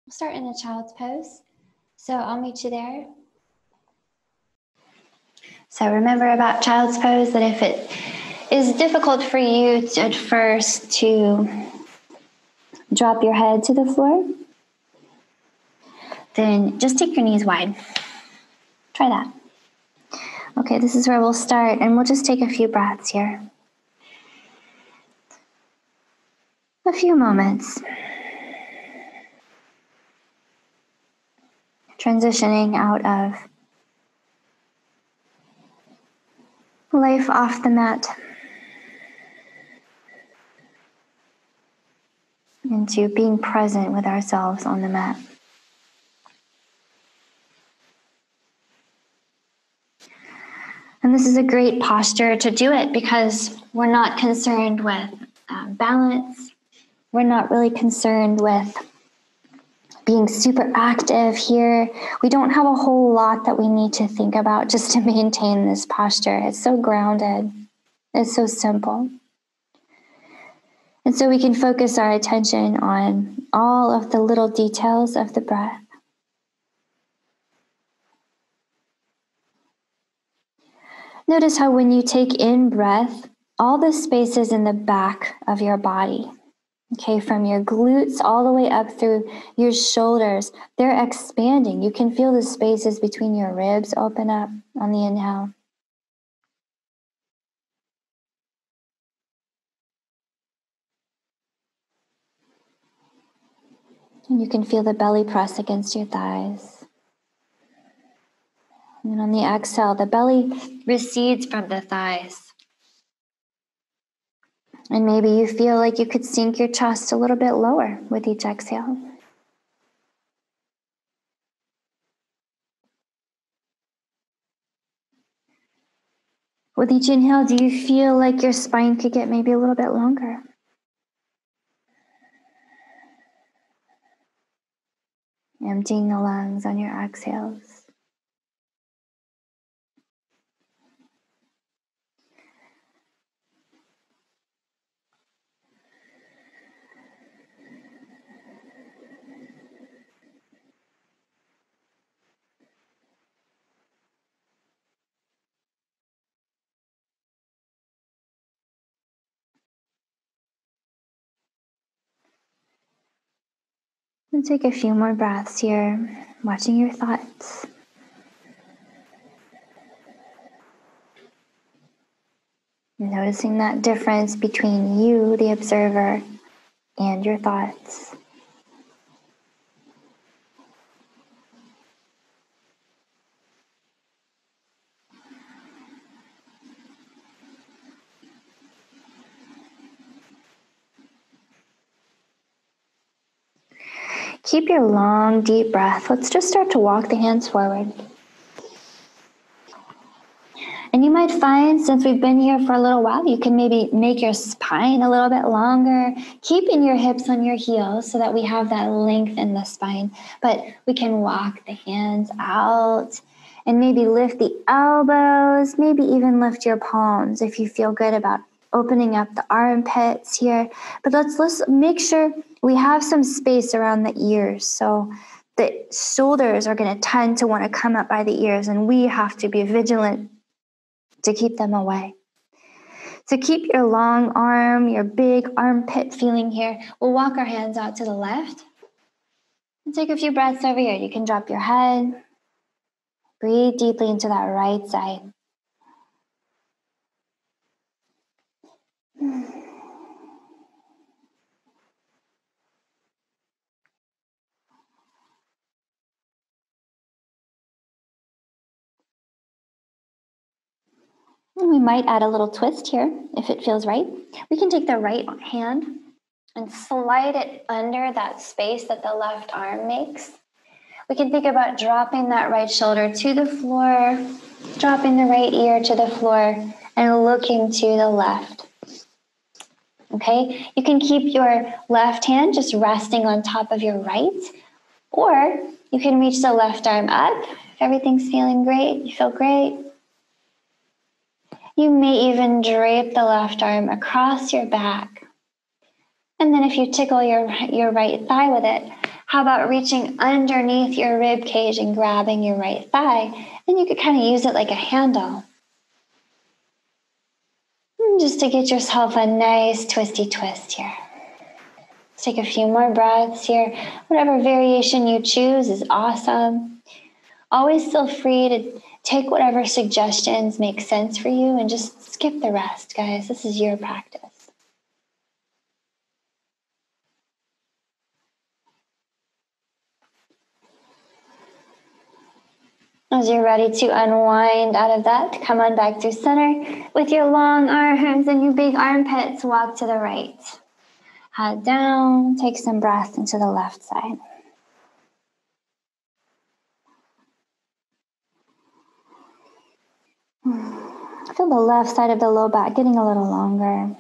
We'll start in a child's pose. So I'll meet you there. So remember about child's pose that if it is difficult for you at first to drop your head to the floor, then just take your knees wide. Try that. Okay, this is where we'll start, and we'll just take a few breaths here. A few moments. Transitioning out of life off the mat into being present with ourselves on the mat. And this is a great posture to do it because we're not concerned with balance. We're not really concerned with being super active here. We don't have a whole lot that we need to think about just to maintain this posture. It's so grounded. It's so simple. And so we can focus our attention on all of the little details of the breath. Notice how when you take in breath, all the spaces in the back of your body, okay, from your glutes all the way up through your shoulders, they're expanding. You can feel the spaces between your ribs open up on the inhale. And you can feel the belly press against your thighs. And on the exhale, the belly recedes from the thighs. And maybe you feel like you could sink your chest a little bit lower with each exhale. With each inhale, do you feel like your spine could get maybe a little bit longer? Emptying the lungs on your exhales. And take a few more breaths here, watching your thoughts. Noticing that difference between you, the observer, and your thoughts. Keep your long, deep breath. Let's just start to walk the hands forward. And you might find, since we've been here for a little while, you can maybe make your spine a little bit longer, keeping your hips on your heels so that we have that length in the spine. But we can walk the hands out and maybe lift the elbows, maybe even lift your palms if you feel good about opening up the armpits here. But let's make sure we have some space around the ears. So the shoulders are going to tend to want to come up by the ears, and we have to be vigilant to keep them away. So keep your long arm, your big armpit feeling here. We'll walk our hands out to the left. And take a few breaths over here. You can drop your head. Breathe deeply into that right side. And we might add a little twist here if it feels right. We can take the right hand and slide it under that space that the left arm makes. We can think about dropping that right shoulder to the floor, dropping the right ear to the floor, and looking to the left. Okay, you can keep your left hand just resting on top of your right, or you can reach the left arm up. If everything's feeling great, you feel great. You may even drape the left arm across your back. And then if you tickle your right thigh with it, How about reaching underneath your rib cage and grabbing your right thigh? And you could kind of use it like a handle. And just to get yourself a nice twisty twist here. Let's take a few more breaths here. Whatever variation you choose is awesome. Always feel free to take whatever suggestions make sense for you and just skip the rest, guys. This is your practice. As you're ready to unwind out of that, come on back to center with your long arms and your big armpits. Walk to the right. Head down, take some breath into the left side. Feel the left side of the low back getting a little longer.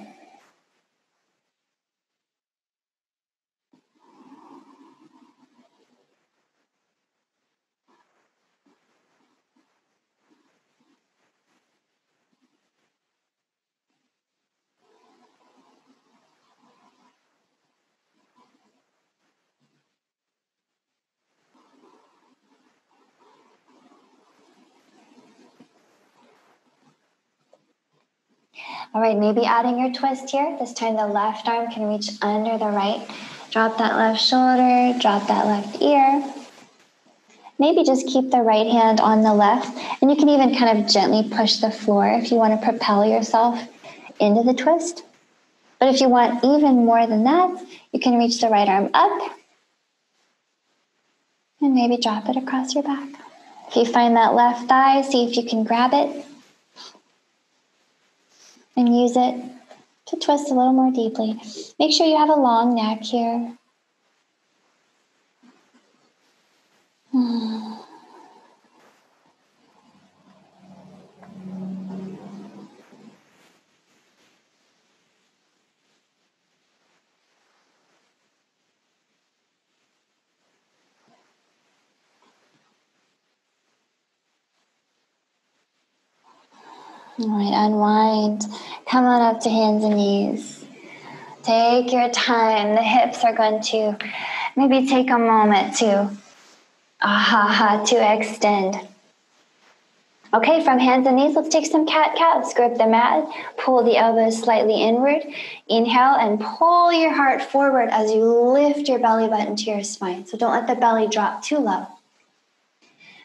All right, maybe adding your twist here. This time the left arm can reach under the right. Drop that left shoulder, drop that left ear. Maybe just keep the right hand on the left, and you can even kind of gently push the floor if you want to propel yourself into the twist. But if you want even more than that, you can reach the right arm up and maybe drop it across your back. If you find that left thigh, see if you can grab it and use it to twist a little more deeply. Make sure you have a long neck here. All right, unwind. Come on up to hands and knees. Take your time. The hips are going to maybe take a moment to extend. Okay, from hands and knees, let's take some cat-cow. Grip the mat, pull the elbows slightly inward. Inhale and pull your heart forward as you lift your belly button to your spine. So don't let the belly drop too low.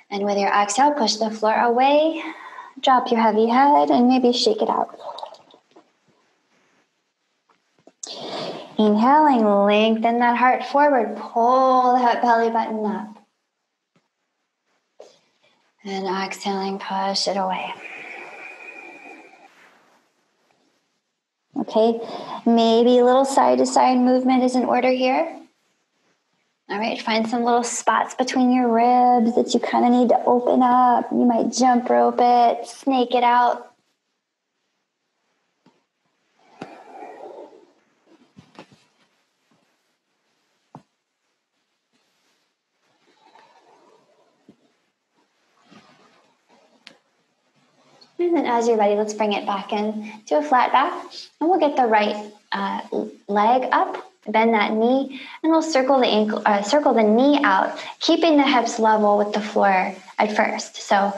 And with your exhale, push the floor away. Drop your heavy head and maybe shake it out. Inhaling, lengthen that heart forward. Pull that belly button up. And exhaling, push it away. Okay, maybe a little side-to-side movement is in order here. All right, find some little spots between your ribs that you kind of need to open up. You might jump rope it, snake it out. And then as you're ready, let's bring it back in to a flat back. And we'll get the right leg up, bend that knee, and we'll circle the knee out, keeping the hips level with the floor at first. So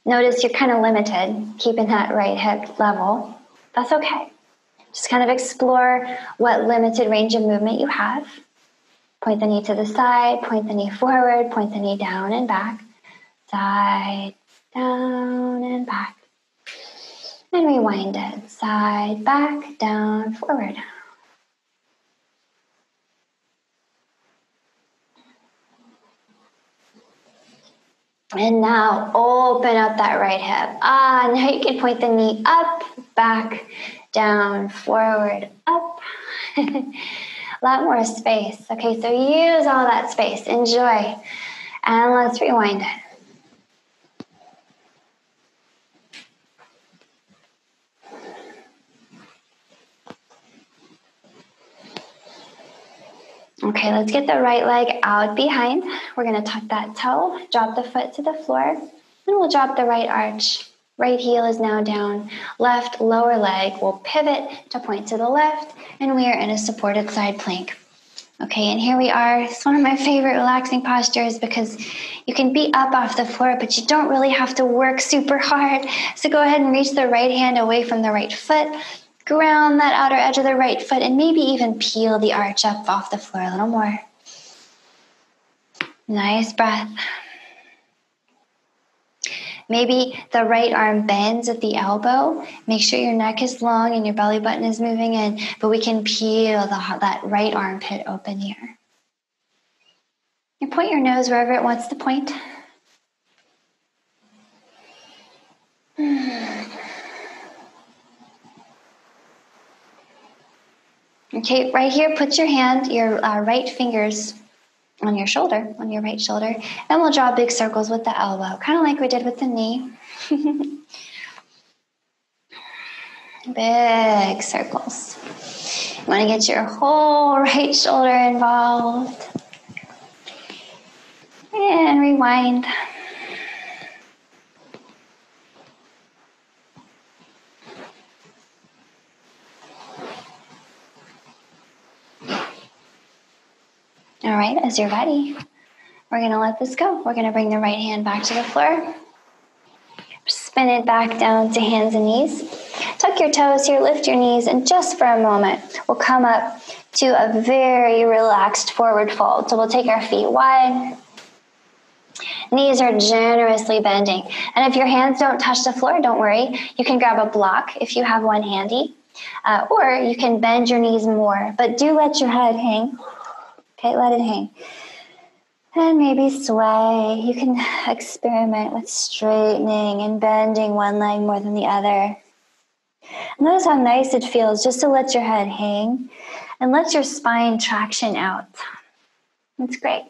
notice you're kind of limited, keeping that right hip level. That's okay. Just kind of explore what limited range of movement you have. Point the knee to the side, point the knee forward, point the knee down and back. Side, down, and back. And rewind it. Side, back, down, forward. And now open up that right hip. Now you can point the knee up, back, down, forward, up. A lot more space. Okay, so use all that space. Enjoy. And let's rewind it. Okay, let's get the right leg out behind. We're going to tuck that toe, drop the foot to the floor, and we'll drop the right arch. Right heel is now down. Left lower leg will pivot to point to the left, and we are in a supported side plank. Okay, and here we are. It's one of my favorite relaxing postures because you can be up off the floor, but you don't really have to work super hard. So go ahead and reach the right hand away from the right foot, ground that outer edge of the right foot, and maybe even peel the arch up off the floor a little more. Nice breath. Maybe the right arm bends at the elbow. Make sure your neck is long and your belly button is moving in, but we can peel that right armpit open here. And point your nose wherever it wants to point. Okay, right here, put your hand, your right fingers on your shoulder, on your right shoulder, and we'll draw big circles with the elbow, kind of like we did with the knee. Big circles. You want to get your whole right shoulder involved. And rewind. All right, as you're ready, we're going to let this go. We're going to bring the right hand back to the floor. Spin it back down to hands and knees. Tuck your toes here, lift your knees, and just for a moment, we'll come up to a very relaxed forward fold. So we'll take our feet wide. Knees are generously bending. And if your hands don't touch the floor, don't worry. You can grab a block if you have one handy. Or you can bend your knees more. But do let your head hang. Okay, let it hang. And maybe sway. You can experiment with straightening and bending one leg more than the other. Notice how nice it feels just to let your head hang and let your spine traction out. That's great.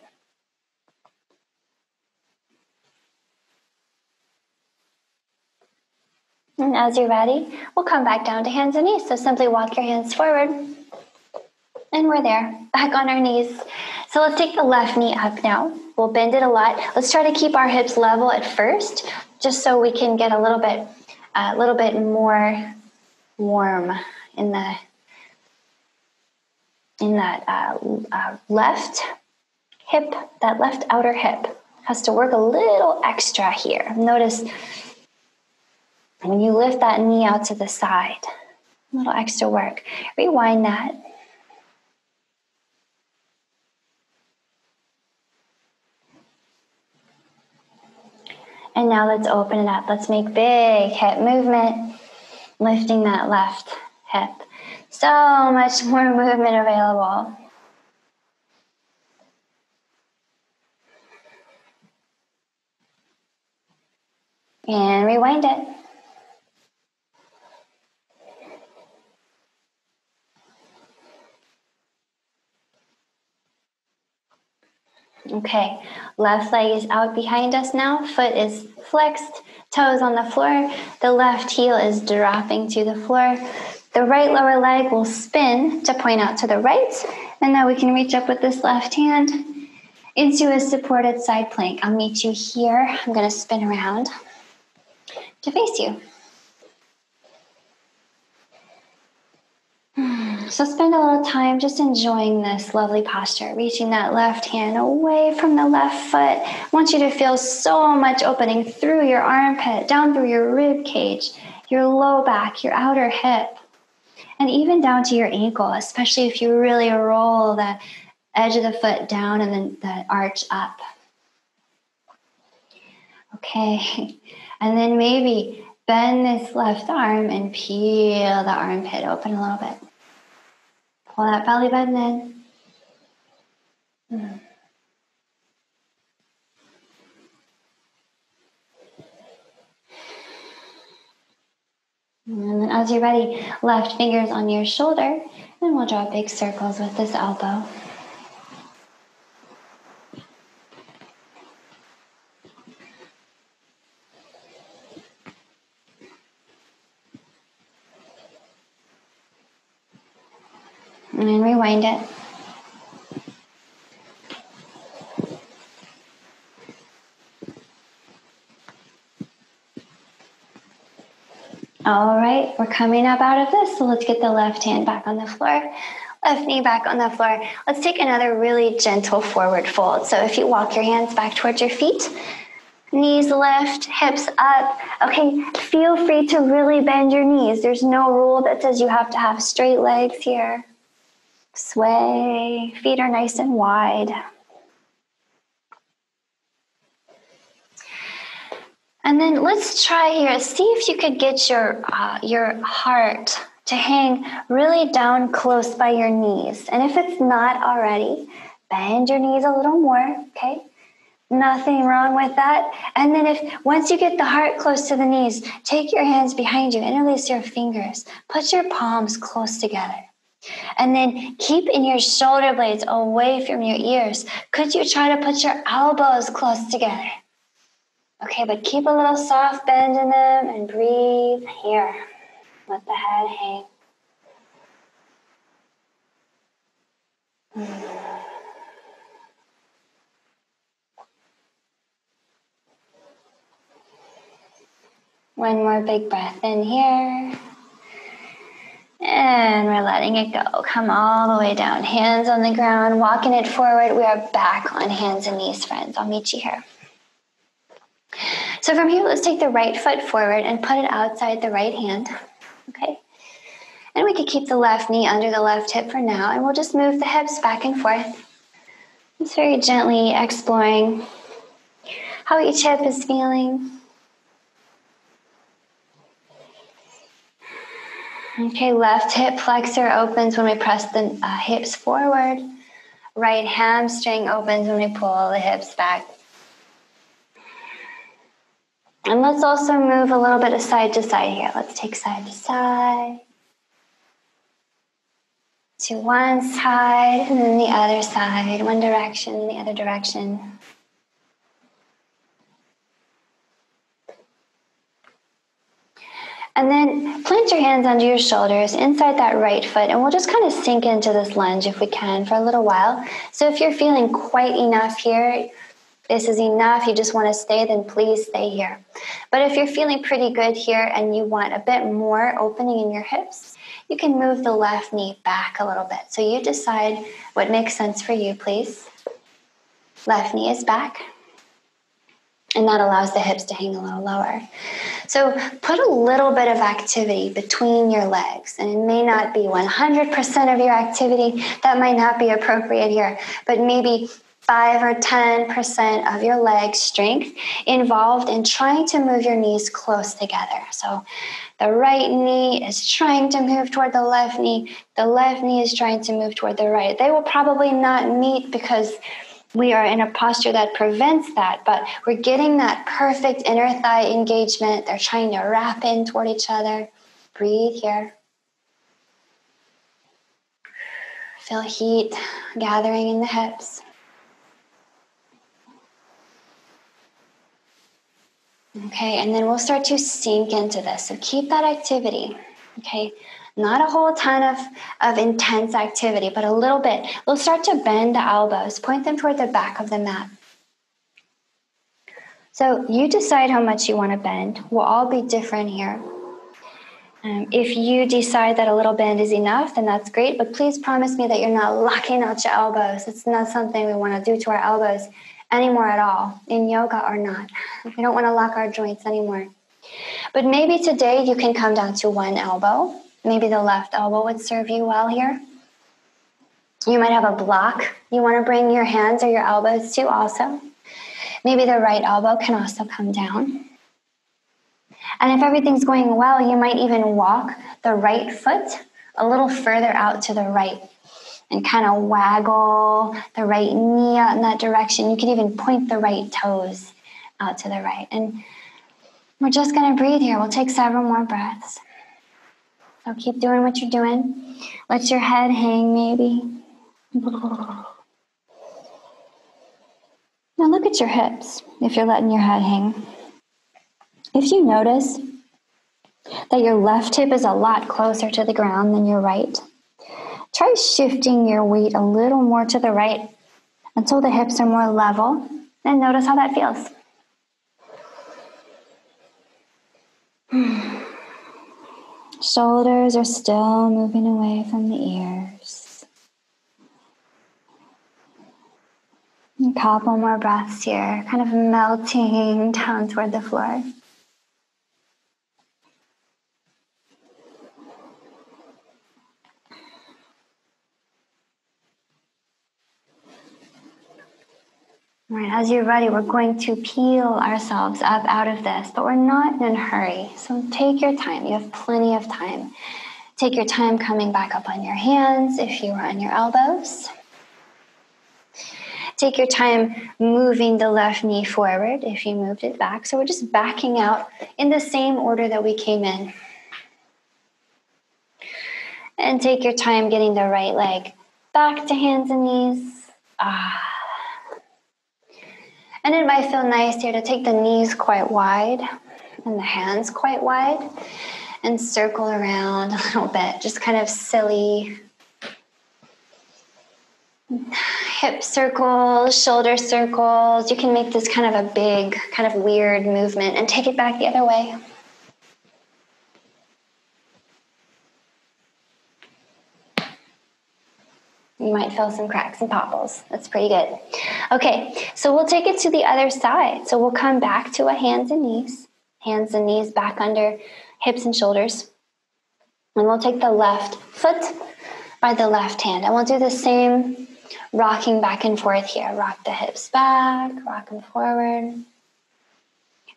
And as you're ready, we'll come back down to hands and knees. So simply walk your hands forward. And we're there, back on our knees. So let's take the left knee up now. We'll bend it a lot. Let's try to keep our hips level at first, just so we can get a little bit more warm in that left hip. That left outer hip has to work a little extra here. Notice when you lift that knee out to the side, a little extra work. Rewind that. And now let's open it up. Let's make big hip movement, lifting that left hip. So much more movement available. And rewind it. Okay, left leg is out behind us now. Foot is flexed, toes on the floor. The left heel is dropping to the floor. The right lower leg will spin to point out to the right. And now we can reach up with this left hand into a supported side plank. I'll meet you here. I'm going to spin around to face you. So spend a little time just enjoying this lovely posture, reaching that left hand away from the left foot. I want you to feel so much opening through your armpit, down through your rib cage, your low back, your outer hip, and even down to your ankle, especially if you really roll the edge of the foot down and then the arch up. Okay, and then maybe bend this left arm and peel the armpit open a little bit. Pull that belly button in. And then as you're ready, left fingers on your shoulder, and we'll draw big circles with this elbow. And then rewind it. All right, we're coming up out of this, so let's get the left hand back on the floor. Left knee back on the floor. Let's take another really gentle forward fold. So if you walk your hands back towards your feet, knees lift, hips up. Okay, feel free to really bend your knees. There's no rule that says you have to have straight legs here. Sway, feet are nice and wide. And then let's try here, see if you could get your heart to hang really down close by your knees. And if it's not already, bend your knees a little more, okay? Nothing wrong with that. And then once you get the heart close to the knees, take your hands behind you, interlace your fingers, put your palms close together. And then keep in your shoulder blades away from your ears. Could you try to put your elbows close together? Okay, but keep a little soft bend in them and breathe here. Let the head hang. One more big breath in here. And we're letting it go. Come all the way down. Hands on the ground, walking it forward. We are back on hands and knees, friends. I'll meet you here. So from here, let's take the right foot forward and put it outside the right hand. Okay. And we could keep the left knee under the left hip for now. And we'll just move the hips back and forth. Just very gently exploring how each hip is feeling. Okay, left hip flexor opens when we press the hips forward. Right hamstring opens when we pull the hips back. And let's also move a little bit of side to side here. Let's take side to side. To one side and then the other side. One direction, the other direction. And then plant your hands under your shoulders inside that right foot, and we'll just kind of sink into this lunge if we can for a little while. So if you're feeling quite enough here, this is enough, you just want to stay, then please stay here. But if you're feeling pretty good here and you want a bit more opening in your hips, you can move the left knee back a little bit. So you decide what makes sense for you, please. Left knee is back. And that allows the hips to hang a little lower. So put a little bit of activity between your legs. And it may not be 100% of your activity. That might not be appropriate here. But maybe 5 or 10% of your leg strength involved in trying to move your knees close together. So the right knee is trying to move toward the left knee. The left knee is trying to move toward the right. They will probably not meet because we are in a posture that prevents that, but we're getting that perfect inner thigh engagement. They're trying to wrap in toward each other. Breathe here. Feel heat gathering in the hips. Okay, and then we'll start to sink into this. So keep that activity, okay? Not a whole ton of intense activity, but a little bit. We'll start to bend the elbows, point them toward the back of the mat. So you decide how much you want to bend. We'll all be different here. If you decide that a little bend is enough, then that's great, but please promise me that you're not locking out your elbows. It's not something we want to do to our elbows anymore at all, in yoga or not. We don't want to lock our joints anymore. But maybe today you can come down to one elbow. Maybe the left elbow would serve you well here. You might have a block you want to bring your hands or your elbows to also. Maybe the right elbow can also come down. And if everything's going well, you might even walk the right foot a little further out to the right and kind of waggle the right knee out in that direction. You can even point the right toes out to the right. And we're just going to breathe here. We'll take several more breaths. So keep doing what you're doing. Let your head hang maybe. Now look at your hips if you're letting your head hang. If you notice that your left hip is a lot closer to the ground than your right, try shifting your weight a little more to the right until the hips are more level, and notice how that feels. Shoulders are still moving away from the ears. A couple more breaths here, kind of melting down toward the floor. All right, as you're ready, we're going to peel ourselves up out of this, but we're not in a hurry. So take your time. You have plenty of time. Take your time coming back up on your hands if you are on your elbows. Take your time moving the left knee forward if you moved it back. So we're just backing out in the same order that we came in. And take your time getting the right leg back to hands and knees. And it might feel nice here to take the knees quite wide and the hands quite wide and circle around a little bit, just kind of silly hip circles, shoulder circles. You can make this kind of a big, kind of weird movement and take it back the other way. You might feel some cracks and popples. That's pretty good. Okay, so we'll take it to the other side. So we'll come back to a hands and knees back under hips and shoulders. And we'll take the left foot by the left hand. And we'll do the same rocking back and forth here. Rock the hips back, rock them forward.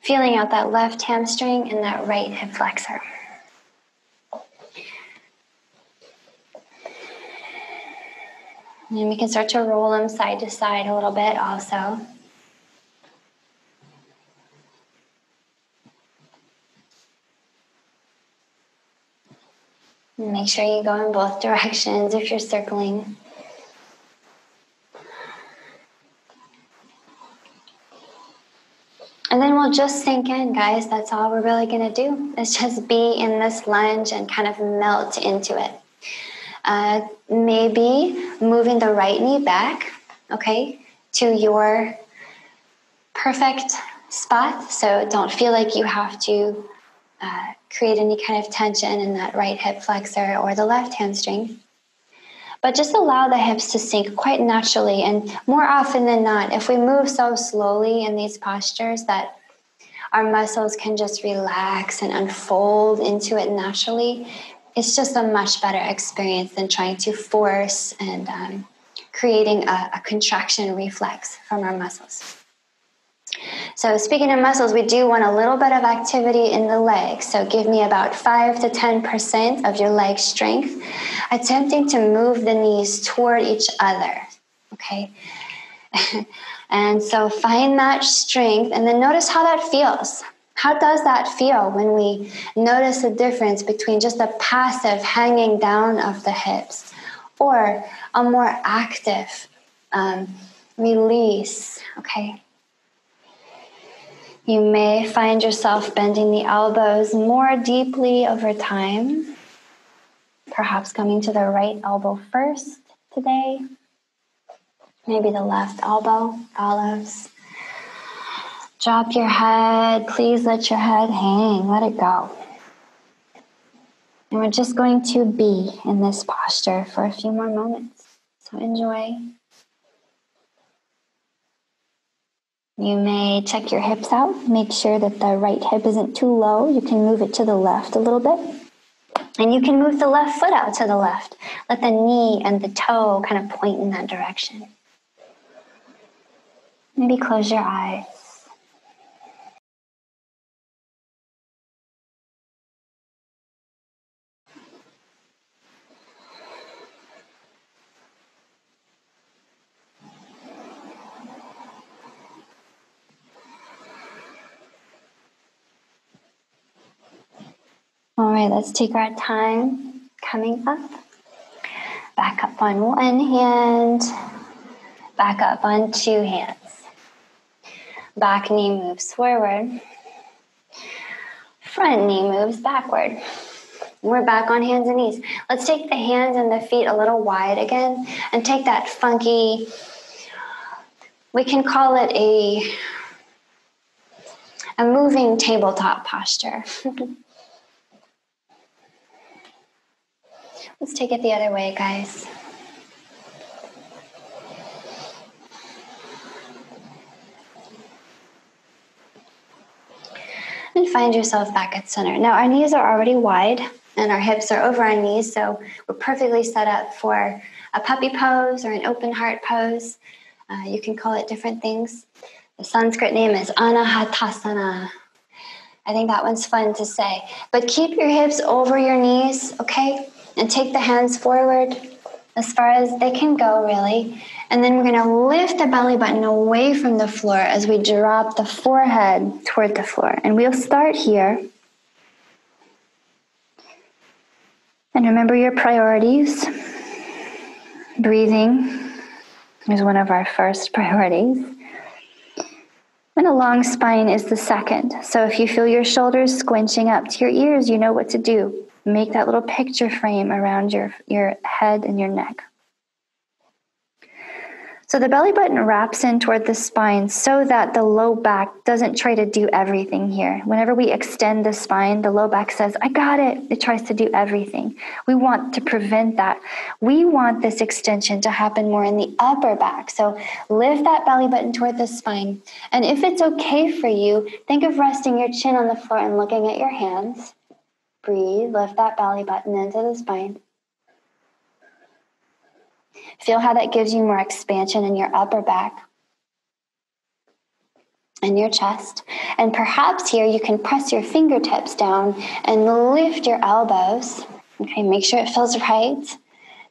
Feeling out that left hamstring and that right hip flexor. And we can start to roll them side to side a little bit also. And make sure you go in both directions if you're circling. And then we'll just sink in, guys. That's all we're really going to do is just be in this lunge and kind of melt into it. Maybe moving the right knee back, okay, to your perfect spot. So don't feel like you have to create any kind of tension in that right hip flexor or the left hamstring. But just allow the hips to sink quite naturally. And more often than not, if we move so slowly in these postures that our muscles can just relax and unfold into it naturally, it's just a much better experience than trying to force and creating a contraction reflex from our muscles. So speaking of muscles, we do want a little bit of activity in the legs. So give me about 5 to 10% of your leg strength, attempting to move the knees toward each other, okay? And so find that strength and then notice how that feels. How does that feel when we notice the difference between just a passive hanging down of the hips or a more active release, okay? You may find yourself bending the elbows more deeply over time, perhaps coming to the right elbow first today. Maybe the left elbow follows. Drop your head. Please let your head hang. Let it go. And we're just going to be in this posture for a few more moments. So enjoy. You may check your hips out. Make sure that the right hip isn't too low. You can move it to the left a little bit. And you can move the left foot out to the left. Let the knee and the toe kind of point in that direction. Maybe close your eyes. All right, let's take our time coming up. Back up on one hand, back up on two hands. Back knee moves forward. Front knee moves backward. We're back on hands and knees. Let's take the hands and the feet a little wide again and take that funky, we can call it a moving tabletop posture. Let's take it the other way, guys. And find yourself back at center. Now our knees are already wide and our hips are over our knees, so we're perfectly set up for a puppy pose or an open heart pose. You can call it different things. The Sanskrit name is Anahatasana. I think that one's fun to say. But keep your hips over your knees, okay? And take the hands forward as far as they can go, really. And then we're going to lift the belly button away from the floor as we drop the forehead toward the floor. And we'll start here. And remember your priorities. Breathing is one of our first priorities. And a long spine is the second. So if you feel your shoulders squinching up to your ears, you know what to do. Make that little picture frame around your head and your neck. So the belly button wraps in toward the spine so that the low back doesn't try to do everything here. Whenever we extend the spine, the low back says, I got it. It tries to do everything. We want to prevent that. We want this extension to happen more in the upper back. So lift that belly button toward the spine. And if it's okay for you, think of resting your chin on the floor and looking at your hands. Breathe, lift that belly button into the spine. Feel how that gives you more expansion in your upper back and your chest. And perhaps here you can press your fingertips down and lift your elbows. Okay, make sure it feels right.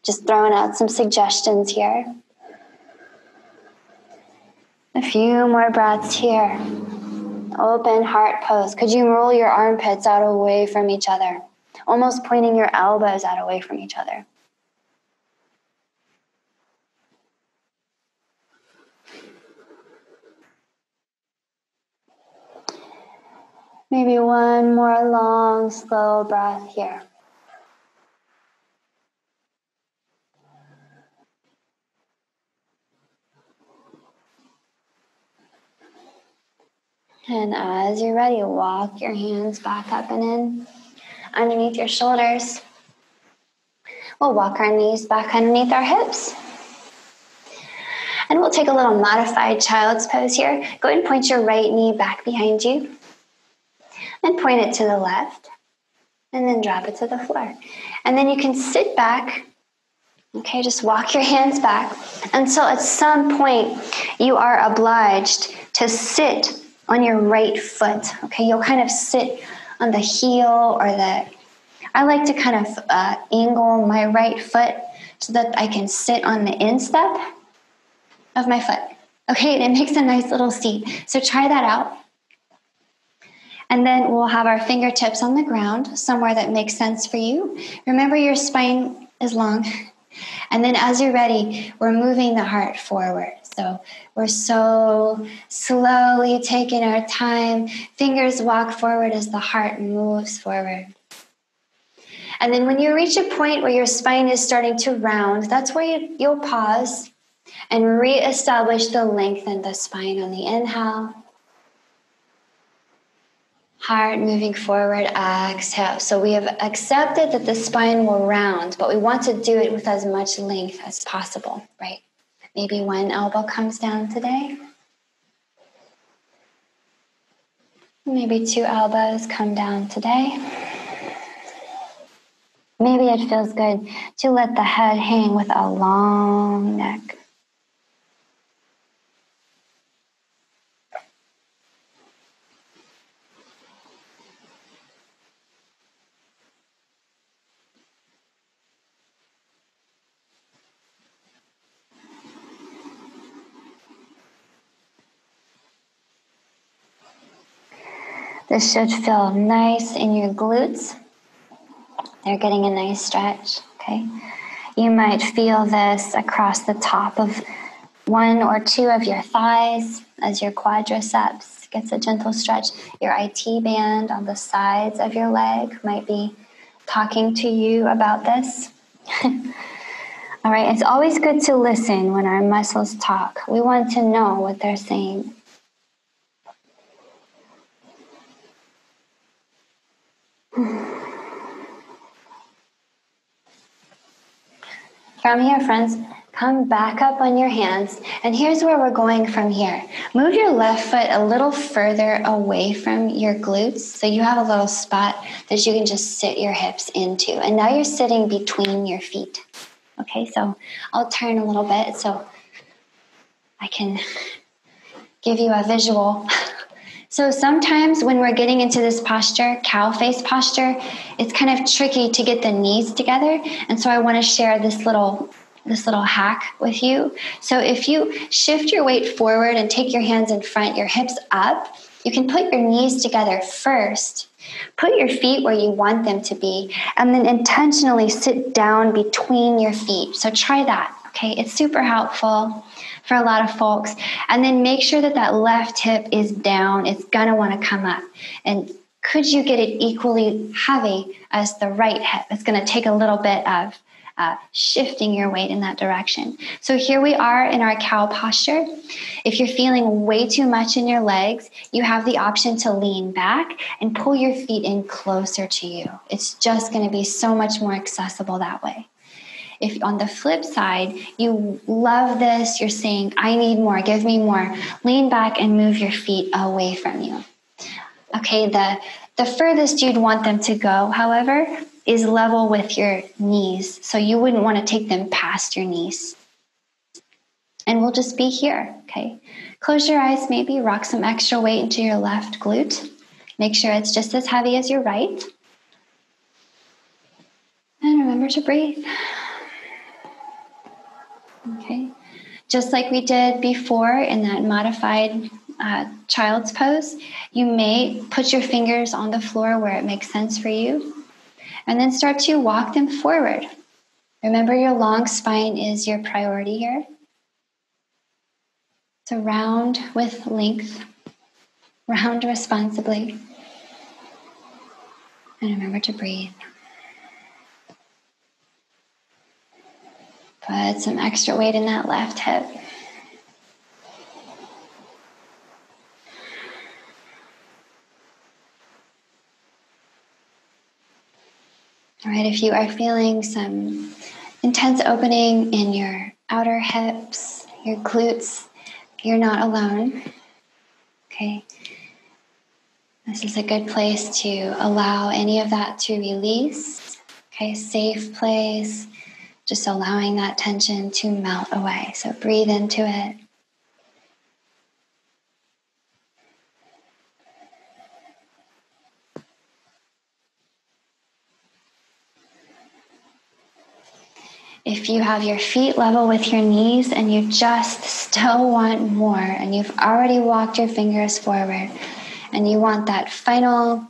Just throwing out some suggestions here. A few more breaths here. Open heart pose. Could you roll your armpits out away from each other? Almost pointing your elbows out away from each other. Maybe one more long, slow breath here. And as you're ready, walk your hands back up and in underneath your shoulders. We'll walk our knees back underneath our hips. And we'll take a little modified child's pose here. Go ahead and point your right knee back behind you. And point it to the left. And then drop it to the floor. And then you can sit back. Okay, just walk your hands back until at some point you are obliged to sit on your right foot. Okay, you'll kind of sit on the heel or I like to kind of angle my right foot so that I can sit on the instep of my foot. Okay, and it makes a nice little seat. So try that out. And then we'll have our fingertips on the ground, somewhere that makes sense for you. Remember your spine is long. And then as you're ready, we're moving the heart forward. So we're so slowly taking our time. Fingers walk forward as the heart moves forward. And then when you reach a point where your spine is starting to round, that's where you'll pause and reestablish the length in the spine on the inhale. Heart moving forward, exhale. So we have accepted that the spine will round, but we want to do it with as much length as possible, right? Maybe one elbow comes down today. Maybe two elbows come down today. Maybe it feels good to let the head hang with a long neck. This should feel nice in your glutes. They're getting a nice stretch, okay? You might feel this across the top of one or two of your thighs as your quadriceps gets a gentle stretch. Your IT band on the sides of your leg might be talking to you about this. All right, it's always good to listen when our muscles talk. We want to know what they're saying. From here, friends, come back up on your hands. And here's where we're going from here. Move your left foot a little further away from your glutes, so you have a little spot that you can just sit your hips into. And now you're sitting between your feet. Okay, so I'll turn a little bit so I can give you a visual. So sometimes when we're getting into this posture, cow face posture, it's kind of tricky to get the knees together. And so I want to share this little hack with you. So if you shift your weight forward and take your hands in front, your hips up, you can put your knees together first. Put your feet where you want them to be, and then intentionally sit down between your feet. So try that, okay? It's super helpful for a lot of folks. And then make sure that that left hip is down. It's gonna wanna come up. And could you get it equally heavy as the right hip? It's gonna take a little bit of shifting your weight in that direction. So here we are in our cow posture. If you're feeling way too much in your legs, you have the option to lean back and pull your feet in closer to you. It's just going to be so much more accessible that way. If on the flip side, you love this, you're saying, I need more, give me more, lean back and move your feet away from you. Okay, the furthest you'd want them to go, however, is level with your knees. So you wouldn't want to take them past your knees. And we'll just be here, okay? Close your eyes, maybe rock some extra weight into your left glute. Make sure it's just as heavy as your right. And remember to breathe. Okay. Just like we did before in that modified child's pose, you may put your fingers on the floor where it makes sense for you. And then start to walk them forward. Remember, your long spine is your priority here. So round with length, round responsibly. And remember to breathe. Put some extra weight in that left hip. All right, if you are feeling some intense opening in your outer hips, your glutes, you're not alone. Okay. This is a good place to allow any of that to release. Okay, safe place, just allowing that tension to melt away. So breathe into it. If you have your feet level with your knees and you just still want more, and you've already walked your fingers forward, and you want that final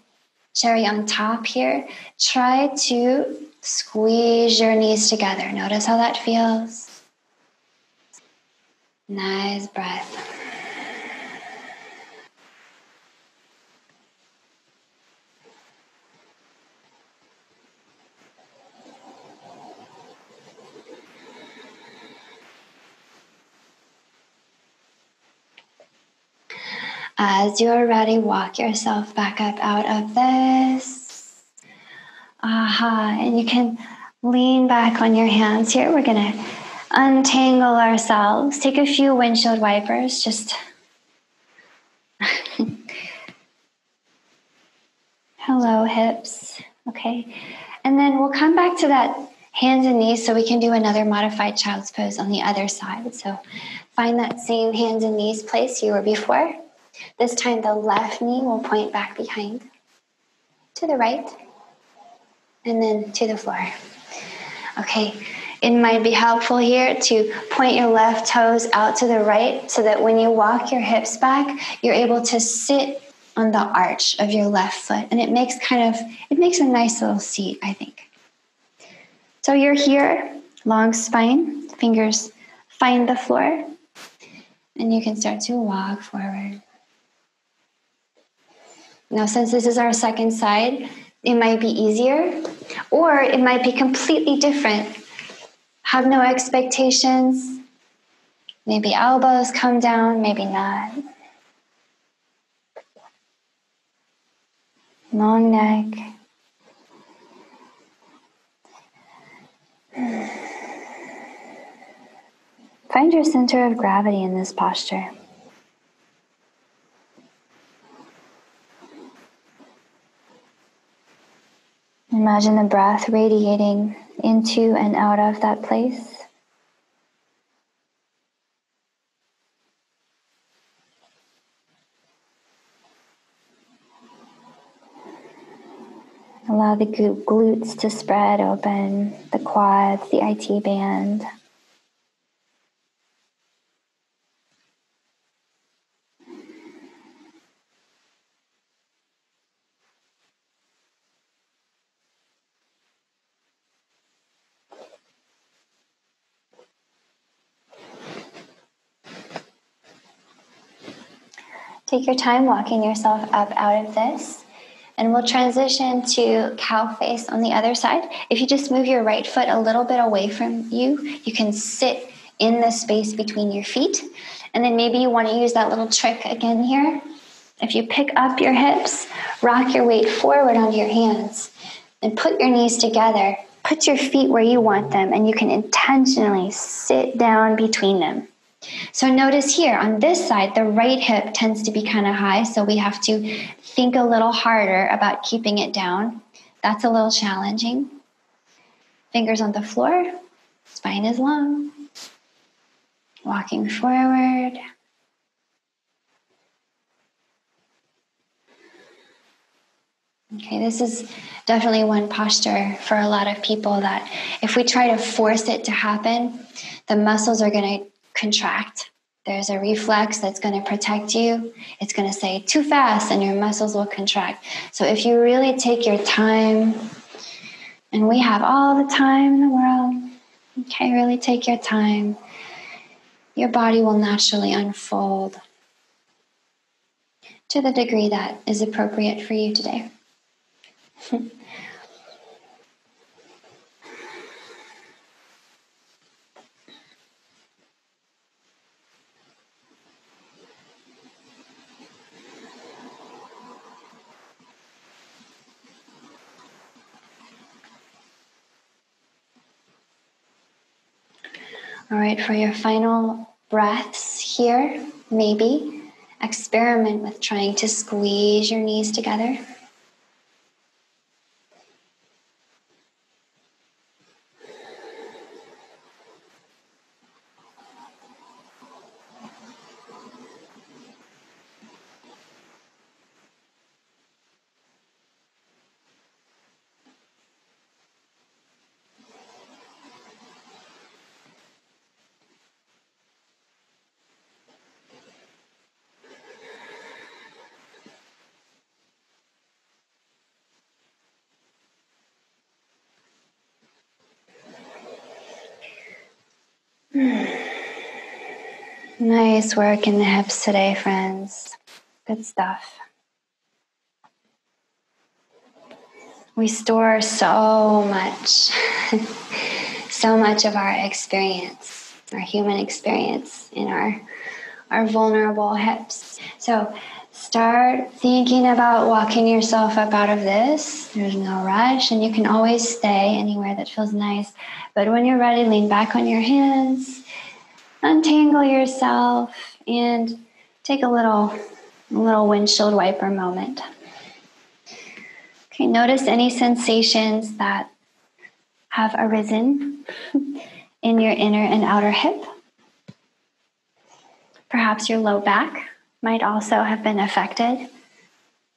cherry on top here, try to squeeze your knees together. Notice how that feels. Nice breath. As you're ready, walk yourself back up out of this. And you can lean back on your hands here. We're going to untangle ourselves. Take a few windshield wipers. Just hello, hips. Okay. And then we'll come back to that hands and knees so we can do another modified child's pose on the other side. So find that same hands and knees place you were before. This time the left knee will point back behind to the right and then to the floor. Okay, it might be helpful here to point your left toes out to the right so that when you walk your hips back, you're able to sit on the arch of your left foot. And it makes a nice little seat, I think. So you're here, long spine, fingers find the floor, and you can start to walk forward. Now, since this is our second side, it might be easier, or it might be completely different. Have no expectations. Maybe elbows come down, maybe not. Long neck. Find your center of gravity in this posture. Imagine the breath radiating into and out of that place. Allow the glutes to spread open, the quads, the IT band. Take your time walking yourself up out of this. And we'll transition to cow face on the other side. If you just move your right foot a little bit away from you, you can sit in the space between your feet. And then maybe you want to use that little trick again here. If you pick up your hips, rock your weight forward onto your hands and put your knees together. Put your feet where you want them, and you can intentionally sit down between them. So notice here on this side, the right hip tends to be kind of high, so we have to think a little harder about keeping it down. That's a little challenging. Fingers on the floor, spine is long. Walking forward. Okay, this is definitely one posture for a lot of people that if we try to force it to happen, the muscles are going to contract. There's a reflex that's going to protect you. It's going to say too fast and your muscles will contract. So if you really take your time, and we have all the time in the world, okay, really take your time, your body will naturally unfold to the degree that is appropriate for you today. All right, for your final breaths here, maybe experiment with trying to squeeze your knees together. Nice work in the hips today, friends. Good stuff. We store so much, so much of our experience, our human experience in our vulnerable hips. So start thinking about walking yourself up out of this. There's no rush, and you can always stay anywhere that feels nice. But when you're ready, lean back on your hands. Untangle yourself and take a little windshield wiper moment. Okay, notice any sensations that have arisen in your inner and outer hip. Perhaps your low back might also have been affected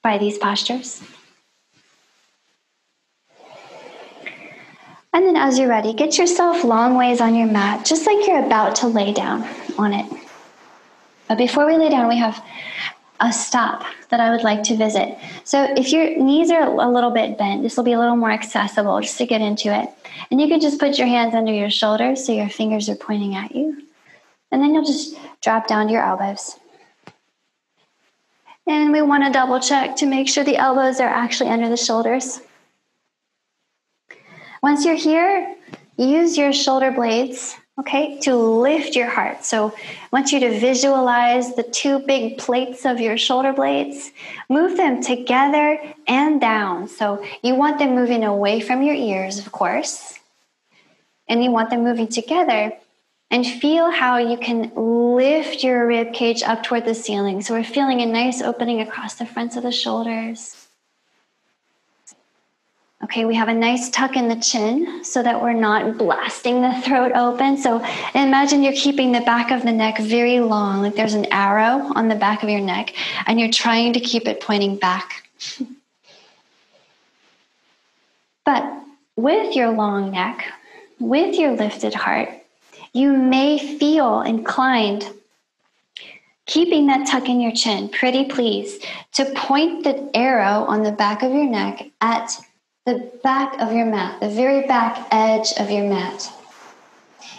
by these postures. And then as you're ready, get yourself long ways on your mat, just like you're about to lay down on it. But before we lay down, we have a stop that I would like to visit. So if your knees are a little bit bent, this will be a little more accessible just to get into it. And you can just put your hands under your shoulders so your fingers are pointing at you. And then you'll just drop down to your elbows. And we want to double check to make sure the elbows are actually under the shoulders. Once you're here, use your shoulder blades, okay, to lift your heart. So I want you to visualize the two big plates of your shoulder blades. Move them together and down. So you want them moving away from your ears, of course. And you want them moving together And feel how you can lift your rib cage up toward the ceiling. So we're feeling a nice opening across the fronts of the shoulders. Okay, we have a nice tuck in the chin so that we're not blasting the throat open. So imagine you're keeping the back of the neck very long, like there's an arrow on the back of your neck, and you're trying to keep it pointing back. But with your long neck, with your lifted heart, you may feel inclined, keeping that tuck in your chin, pretty please, to point the arrow on the back of your neck at the back of your mat, the very back edge of your mat.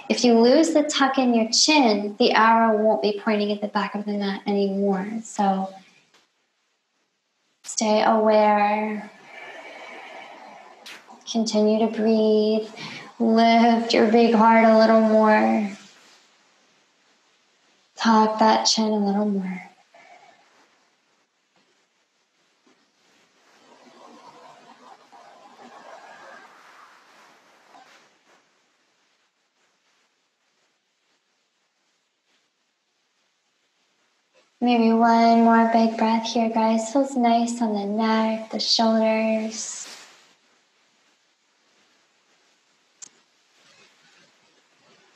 If you lose the tuck in your chin, the arrow won't be pointing at the back of the mat anymore. So stay aware. Continue to breathe. Lift your big heart a little more. Tuck that chin a little more. Maybe one more big breath here, guys. Feels nice on the neck, the shoulders.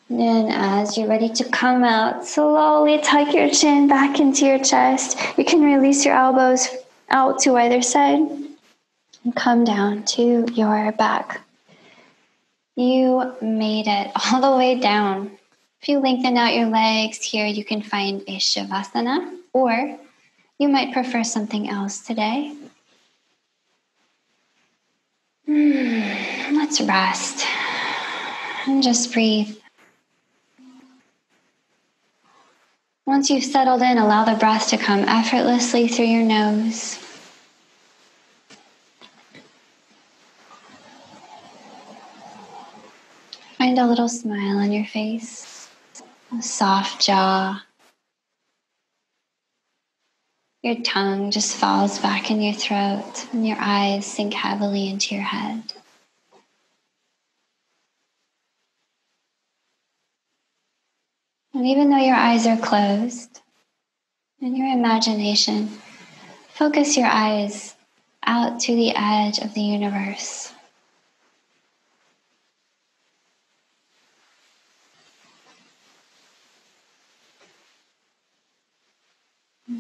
And as you're ready to come out, slowly tuck your chin back into your chest. You can release your elbows out to either side and come down to your back. You made it all the way down. If you lengthen out your legs here, you can find a Shavasana, or you might prefer something else today. Let's rest and just breathe. Once you've settled in, allow the breath to come effortlessly through your nose. Find a little smile on your face, a soft jaw. Your tongue just falls back in your throat and your eyes sink heavily into your head. And even though your eyes are closed, in your imagination, focus your eyes out to the edge of the universe.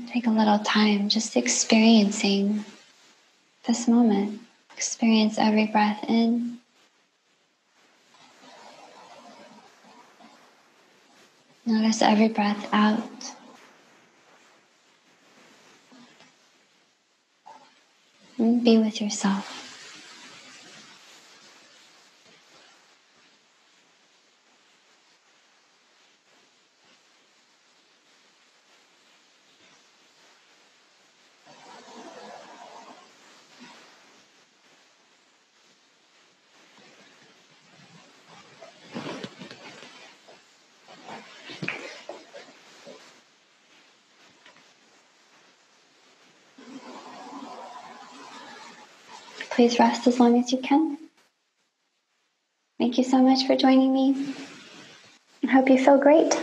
Take a little time just experiencing this moment. Experience every breath in. Notice every breath out. And be with yourself. Please rest as long as you can. Thank you so much for joining me. I hope you feel great.